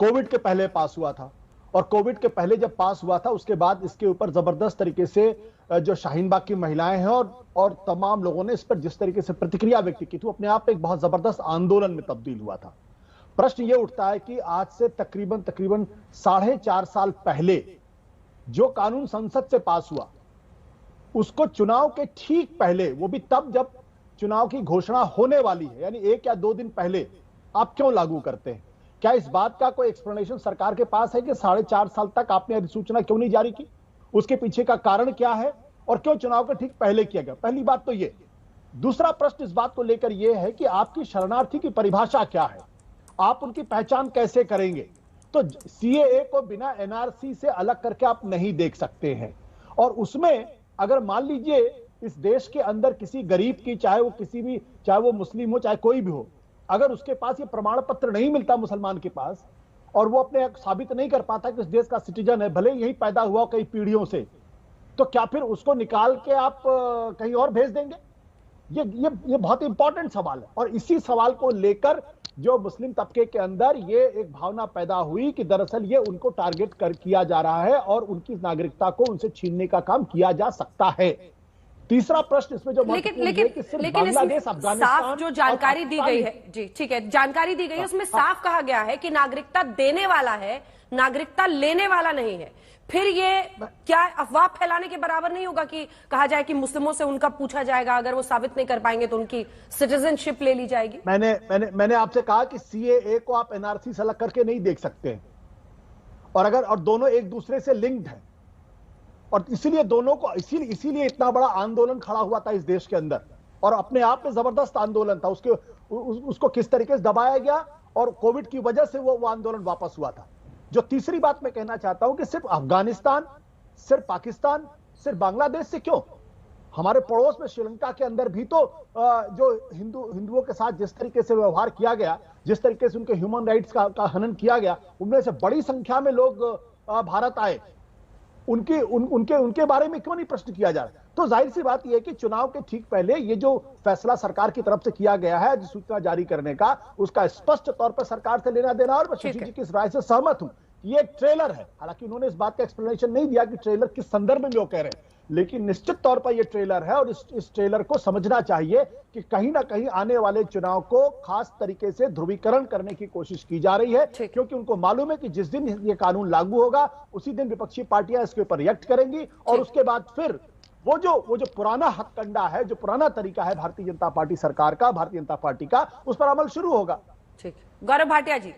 Covid के पहले पास हुआ था, और कोविड के पहले जब पास हुआ था उसके बाद इसके ऊपर जबरदस्त तरीके से जो शाहीन बाग की महिलाएं हैं और तमाम लोगों ने इस पर जिस तरीके से प्रतिक्रिया व्यक्त की थी, अपने आप में एक बहुत जबरदस्त आंदोलन में तब्दील हुआ था। प्रश्न यह उठता है कि आज से तकरीबन 4.5 साल पहले जो कानून संसद से पास हुआ, उसको चुनाव के ठीक पहले, वो भी तब जब चुनाव की घोषणा होने वाली है, यानी 1 या 2 दिन पहले आप क्यों लागू करते हैं? क्या इस बात का कोई एक्सप्लेनेशन सरकार के पास है कि 4.5 साल तक आपने अधिसूचना क्यों नहीं जारी की? उसके पीछे का कारण क्या है और क्यों चुनाव के ठीक पहले किया गया? पहली बात तो ये। दूसरा प्रश्न इस बात को लेकर यह है कि आपकी शरणार्थी की परिभाषा क्या है? आप उनकी पहचान कैसे करेंगे? तो सीएए को बिना एनआरसी से अलग करके आप नहीं देख सकते हैं। और उसमें अगर मान लीजिए इस देश के अंदर किसी गरीब की, चाहे वो मुस्लिम हो चाहे कोई भी हो, अगर उसके पास ये प्रमाण पत्र नहीं मिलता मुसलमान के पास, और वो अपने साबित नहीं कर पाता कि इस देश का सिटीजन है, भले यही पैदा हुआ कई पीढ़ियों से, तो क्या फिर उसको निकाल के आप कहीं और भेज देंगे? ये बहुत इंपॉर्टेंट सवाल है। और इसी सवाल को लेकर जो मुस्लिम तबके के अंदर ये एक भावना पैदा हुई कि दरअसल ये उनको टारगेट किया जा रहा है और उनकी नागरिकता को उनसे छीनने का काम किया जा सकता है। तीसरा प्रश्न इसमें जो लेकिन बांग्लादेश, अफगानिस्तान, साफ जो जानकारी दी गई है, जी ठीक है, जानकारी दी गई है उसमें साफ कहा गया है कि नागरिकता देने वाला है, नागरिकता लेने वाला नहीं है। फिर ये क्या अफवाह फैलाने के बराबर नहीं होगा कि कहा जाए कि मुस्लिमों से उनका पूछा जाएगा, अगर वो साबित नहीं कर पाएंगे तो उनकी सिटीजनशिप ले ली जाएगी? मैंने आपसे कहा कि सीएए को आप एनआरसी से अलग करके नहीं देख सकते, और दोनों एक दूसरे से लिंक्ड है, और इसीलिए दोनों को इसीलिए इतना बड़ा आंदोलन खड़ा हुआ था इस देश के अंदर, और अपने आप में जबरदस्त आंदोलन था। उसको किस तरीके से दबाया गया और कोविड की वजह से वो आंदोलन वापस हुआ था। जो तीसरी बात मैं कहना चाहता हूं कि सिर्फ अफगानिस्तान, सिर्फ पाकिस्तान, सिर्फ बांग्लादेश से क्यों, हमारे पड़ोस में श्रीलंका के अंदर भी तो जो हिंदुओं के साथ जिस तरीके से व्यवहार किया गया, जिस तरीके से उनके ह्यूमन राइट्स का हनन किया गया, उनमें से बड़ी संख्या में लोग भारत आए, उनके बारे में क्यों नहीं प्रश्न किया जा रहा? तो जाहिर सी बात यह है कि चुनाव के ठीक पहले ये जो फैसला सरकार की तरफ से किया गया है अधिसूचना जारी करने का, उसका स्पष्ट तौर पर सरकार से लेना देना, और मैं शशि जी की इस राय से सहमत हूं। ये एक ट्रेलर है, हालांकि उन्होंने इस बात का एक्सप्लेनेशन नहीं दिया कि ट्रेलर किस संदर्भ में वो कह रहे हैं, लेकिन निश्चित तौर पर यह ट्रेलर है, और इस ट्रेलर को समझना चाहिए कि कहीं ना कहीं आने वाले चुनाव को खास तरीके से ध्रुवीकरण करने की कोशिश की जा रही है, क्योंकि उनको मालूम है कि जिस दिन ये कानून लागू होगा उसी दिन विपक्षी पार्टियां इसके ऊपर रिएक्ट करेंगी, और उसके बाद फिर वो जो पुराना हथकंडा है, जो पुराना तरीका है भारतीय जनता पार्टी सरकार का, भारतीय जनता पार्टी का, उस पर अमल शुरू होगा। ठीक, गौरव भाटिया जी।